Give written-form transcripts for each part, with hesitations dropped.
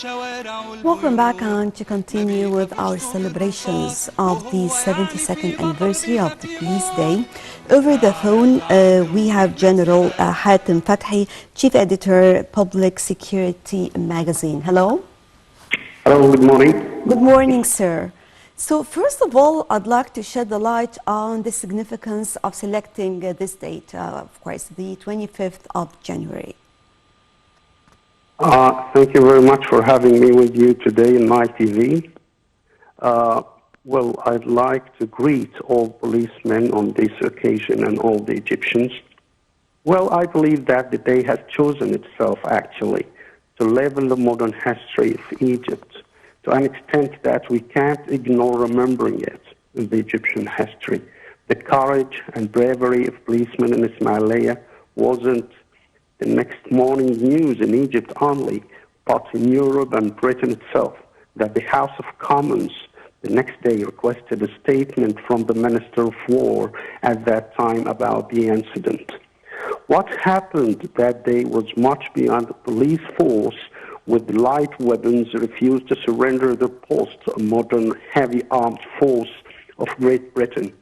Welcome back on to continue with our celebrations of the 72nd anniversary of the Police Day. Over the phone, we have General Hatem Fathy, Chief Editor, Public Security Magazine. Hello. Hello, good morning. Good morning, sir. So first of all, I'd like to shed the light on the significance of selecting this date, of course, the 25th of January. Thank you very much for having me with you today in my TV. Well, I'd like to greet all policemen on this occasion and all the Egyptians. Well, I believe that the day has chosen itself, actually, to label the modern history of Egypt to an extent that we can't ignore remembering it in the Egyptian history. The courage and bravery of policemen in Ismailia wasn't the next morning news in Egypt only, but in Europe and Britain itself, that the House of Commons the next day requested a statement from the Minister of War at that time about the incident. What happened that day was much beyond the police force with light weapons refused to surrender their post to a modern heavy armed force of Great Britain.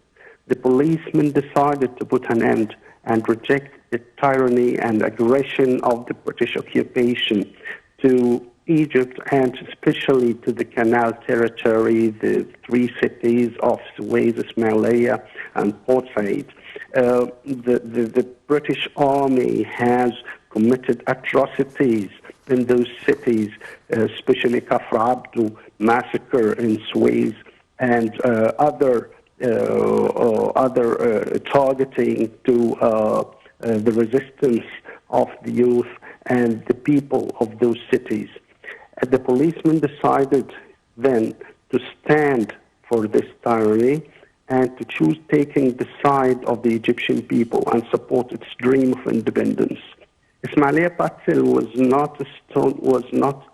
The policemen decided to put an end and reject the tyranny and aggression of the British occupation to Egypt and especially to the Canal territory, the three cities of Suez, Ismailia, and Port Said. The British Army has committed atrocities in those cities, especially Kafr Abdu massacre in Suez and other targeting to the resistance of the youth and the people of those cities. The policemen decided then to stand for this tyranny and to choose taking the side of the Egyptian people and support its dream of independence. Ismailia Patil was not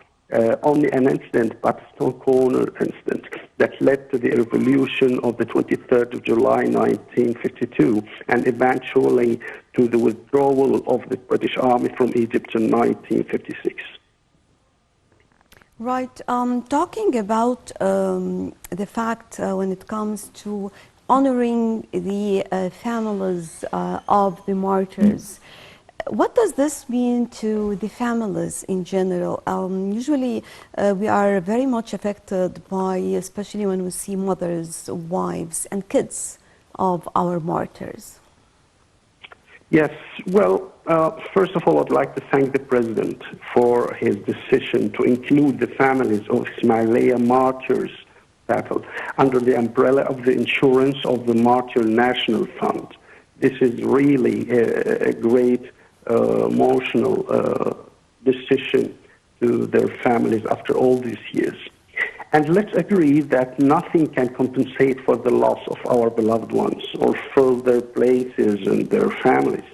only an incident, but a stone corner incident that led to the revolution of the 23rd of July 1952 and eventually to the withdrawal of the British Army from Egypt in 1956. Right. Talking about the fact when it comes to honoring the families of the martyrs, what does this mean to the families in general? Usually we are very much affected by, especially when we see mothers, wives, and kids of our martyrs. Yes, well, first of all, I'd like to thank the President for his decision to include the families of Ismailia martyrs battle under the umbrella of the insurance of the Martyr National Fund. This is really a great emotional decision to their families after all these years. And let's agree that nothing can compensate for the loss of our beloved ones or fill their places in their families.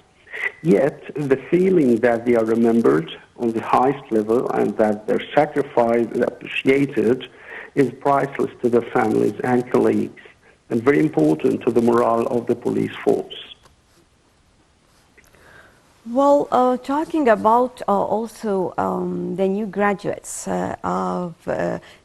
Yet, the feeling that they are remembered on the highest level and that their sacrifice is appreciated is priceless to their families and colleagues and very important to the morale of the police force. Well, talking about also the new graduates of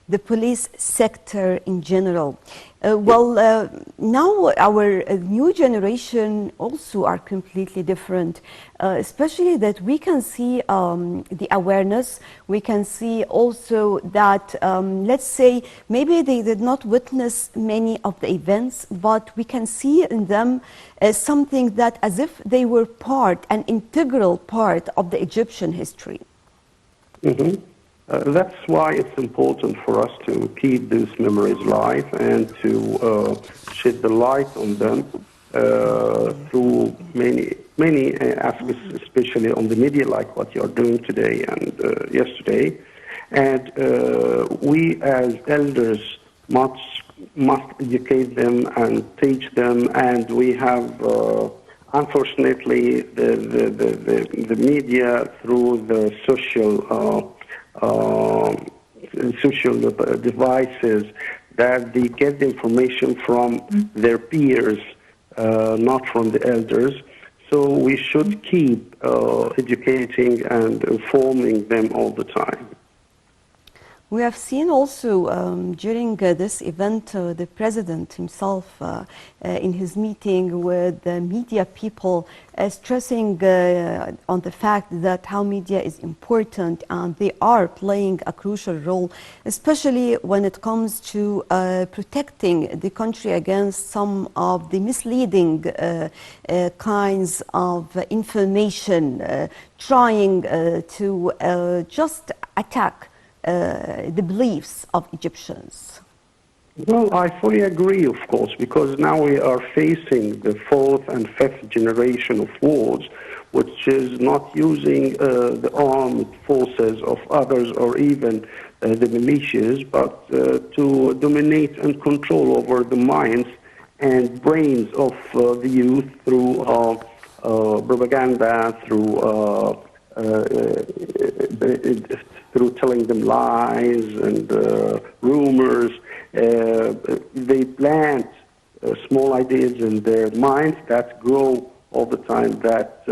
the police sector in general. Now our new generation also are completely different, especially that we can see the awareness, we can see also that, let's say, maybe they did not witness many of the events, but we can see in them something that as if they were an integral part of the Egyptian history. Mm-hmm. That's why it's important for us to keep these memories alive and to shed the light on them through many aspects, especially on the media, like what you are doing today and yesterday. And we as elders must educate them and teach them, and we have unfortunately the media through the social devices that they get the information from their peers, not from the elders. So we should keep educating and informing them all the time. We have seen also during this event the president himself in his meeting with the media people stressing on the fact that how media is important and they are playing a crucial role, especially when it comes to protecting the country against some of the misleading kinds of information trying to just attack the beliefs of Egyptians. Well, I fully agree, of course, because now we are facing the fourth and fifth generation of wars, which is not using the armed forces of others or even the militias, but to dominate and control over the minds and brains of the youth through propaganda, through telling them lies and rumors. They plant small ideas in their minds that grow all the time. That,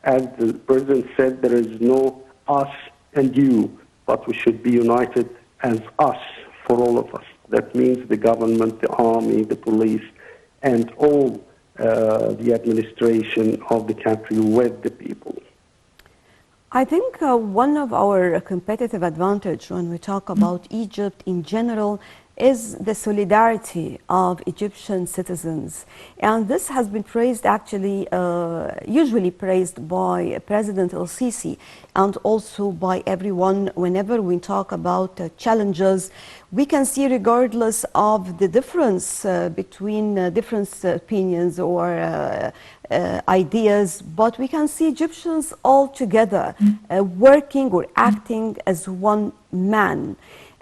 as the president said, there is no us and you, but we should be united as us for all of us. That means the government, the army, the police, and all the administration of the country with the people. I think one of our competitive advantage when we talk about Egypt in general is the solidarity of Egyptian citizens. And this has been praised actually, usually praised by President El-Sisi and also by everyone whenever we talk about challenges. We can see regardless of the difference between different opinions or ideas, but we can see Egyptians all together working or acting as one man.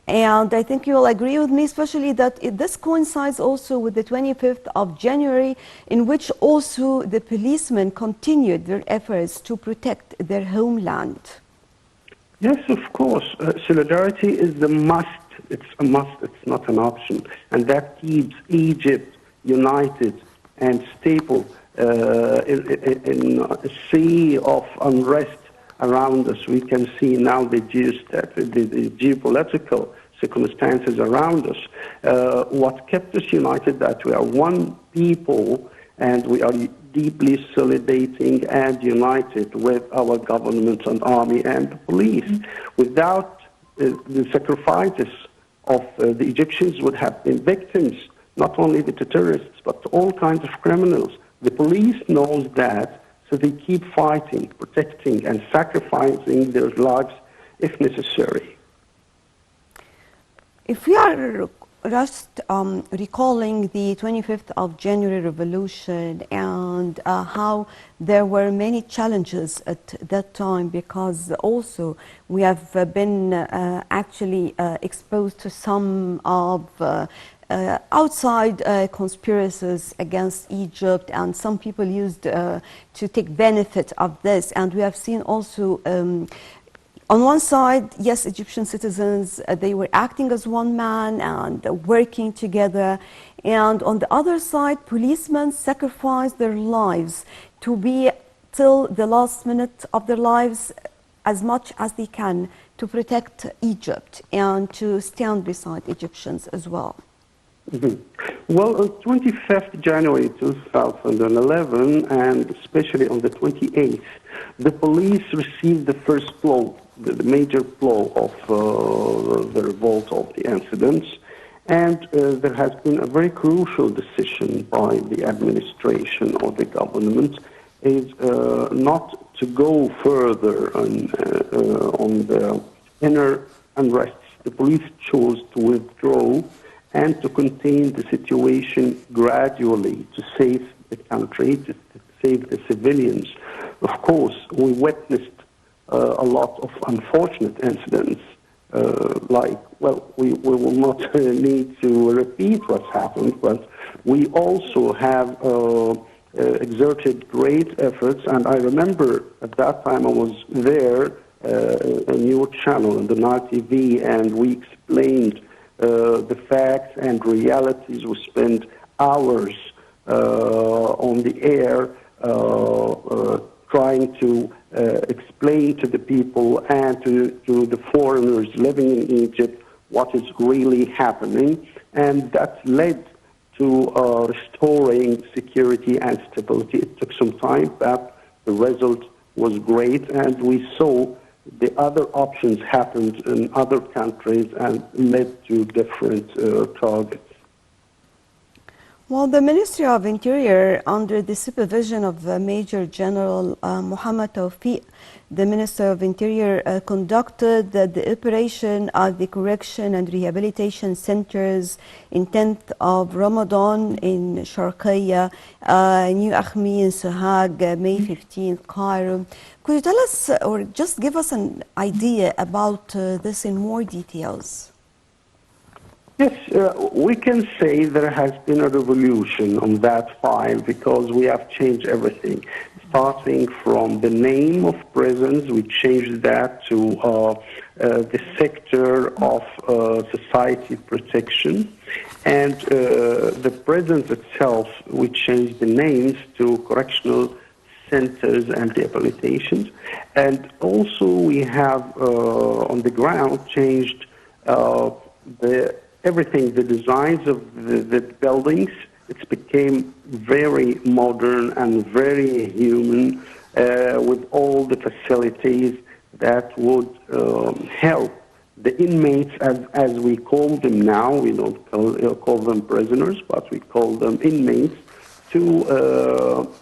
And I think you will agree with me, especially that this coincides also with the 25th of January, in which also the policemen continued their efforts to protect their homeland. Yes, of course. Solidarity is the must. It's a must. It's not an option. And that keeps Egypt united and stable in a sea of unrest around us. We can see now the geopolitical circumstances around us. What kept us united, that we are one people and we are deeply solidating and united with our government and army and the police. Without the sacrifices of the Egyptians would have been victims, not only the terrorists, but all kinds of criminals. The police knows that, so they keep fighting, protecting, and sacrificing their lives if necessary. If we are just recalling the 25th of January revolution and how there were many challenges at that time, because also we have been actually exposed to some of outside conspiracies against Egypt, and some people used to take benefit of this. And we have seen also on one side, yes, Egyptian citizens, they were acting as one man and working together. And on the other side, policemen sacrificed their lives to be till the last minute of their lives as much as they can to protect Egypt and to stand beside Egyptians as well. Well, on 25th January 2011, and especially on the 28th, the police received the first blow, the major blow of the revolt, of the incidents. And there has been a very crucial decision by the administration or the government is not to go further on the inner unrests. The police chose to withdraw and to contain the situation gradually to save the country, to save the civilians. Of course, we witnessed a lot of unfortunate incidents, we will not need to repeat what's happened, but we also have exerted great efforts. And I remember at that time I was there, a new channel on the Nile TV, and we explained the facts and realities. We spent hours on the air trying to explain to the people and to the foreigners living in Egypt what is really happening, and that led to restoring security and stability. It took some time, but the result was great, and we saw the other options happened in other countries and led to different targets. Well, the Ministry of Interior, under the supervision of Major General Muhammad Tawfiq, the Minister of Interior conducted the operation of the correction and rehabilitation centers in 10th of Ramadan in Sharqiya, New Akhmi in Sohag, May 15th, Cairo. Could you tell us or just give us an idea about this in more details? Yes, we can say there has been a revolution on that file because we have changed everything. Starting from the name of prisons, we changed that to the sector of society protection. And the prisons itself, we changed the names to correctional centers and rehabilitations. And also we have on the ground changed everything, the designs of the buildings. It became very modern and very human with all the facilities that would help the inmates, as we call them now. We don't call them prisoners, but we call them inmates, to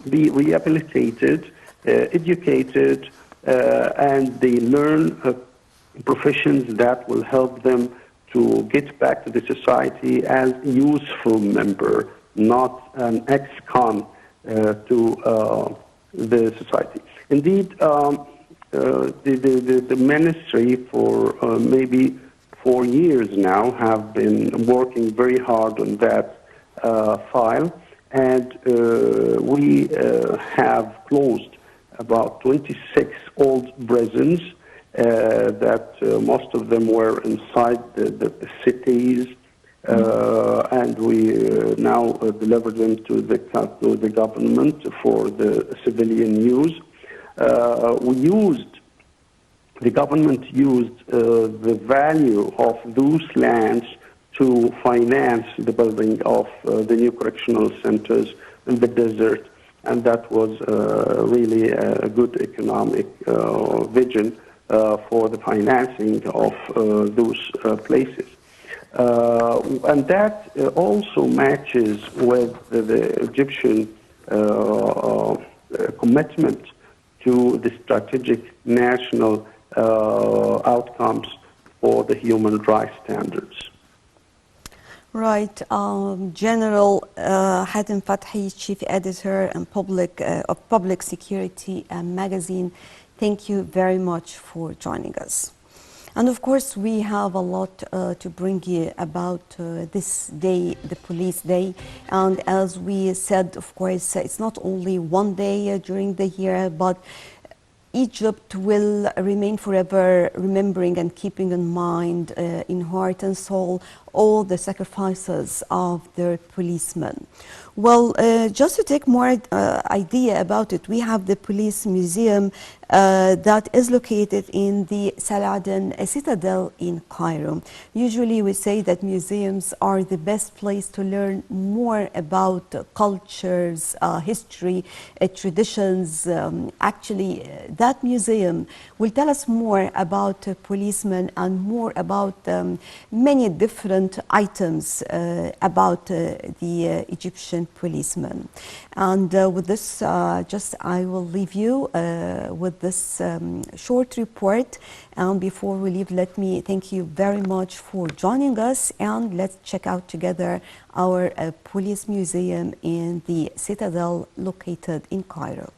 be rehabilitated, educated, and they learn professions that will help them to get back to the society as a useful member, not an ex-con to the society. Indeed, the ministry for maybe 4 years now have been working very hard on that file, and we have closed about 26 old prisons that most of them were inside the cities, and we now deliver them to the government for the civilian use. The government used the value of those lands to finance the building of the new correctional centers in the desert, and that was really a good economic vision for the financing of those places. And that also matches with the Egyptian commitment to the strategic national outcomes for the human rights standards. Right. General Hatem Fathy, Chief Editor and of Public Security magazine, thank you very much for joining us. And of course, we have a lot to bring you about this day, the Police Day. And as we said, of course, it's not only one day during the year, but Egypt will remain forever remembering and keeping in mind in heart and soul all the sacrifices of their policemen. Well, just to take more idea about it, we have the Police Museum that is located in the Saladin Citadel in Cairo. Usually we say that museums are the best place to learn more about cultures, history, traditions. Actually, that museum will tell us more about policemen and more about many different items about the Egyptian policemen. And with this, I will leave you with this short report. And before we leave, let me thank you very much for joining us, and let's check out together our police museum in the Citadel located in Cairo.